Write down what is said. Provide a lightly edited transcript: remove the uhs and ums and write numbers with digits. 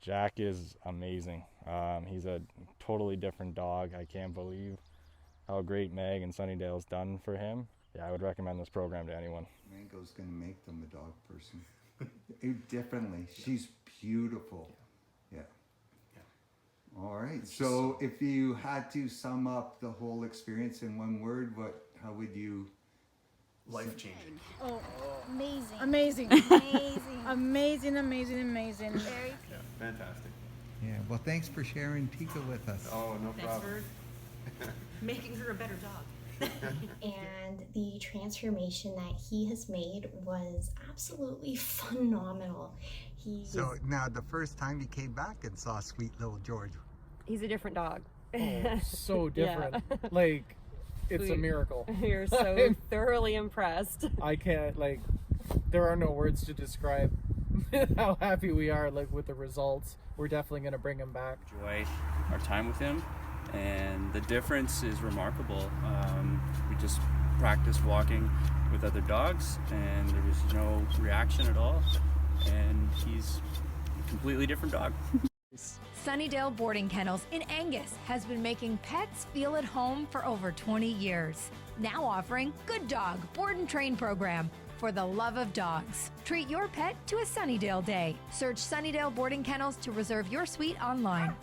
Jack is amazing. He's a totally different dog. I can't believe how great Meg and Sunnidale's done for him. Yeah, I would recommend this program to anyone. Mango's gonna make them a dog person. Differently. She's beautiful. Yeah. All right. So if you had to sum up the whole experience in one word, how would you? Life changing. Oh, Amazing. amazing. Amazing. Amazing, amazing, amazing. Very Yeah, fantastic. Yeah. Well, thanks for sharing Tika with us. Oh, no Thanks problem. for making her a better dog. And the transformation that he has made was absolutely phenomenal. So now the first time you came back and saw sweet little George. He's a different dog. Oh, so different. Yeah. Like, it's a miracle. You're so thoroughly impressed. I can't, like, there are no words to describe how happy we are, like, with the results. We're definitely going to bring him back. Enjoy our time with him, and the difference is remarkable. We just practiced walking with other dogs, and there was no reaction at all, and he's a completely different dog. Sunnidale Boarding Kennels in Angus has been making pets feel at home for over 20 years. Now offering Good Dog Board and Train program for the love of dogs. Treat your pet to a Sunnidale day. Search Sunnidale Boarding Kennels to reserve your suite online.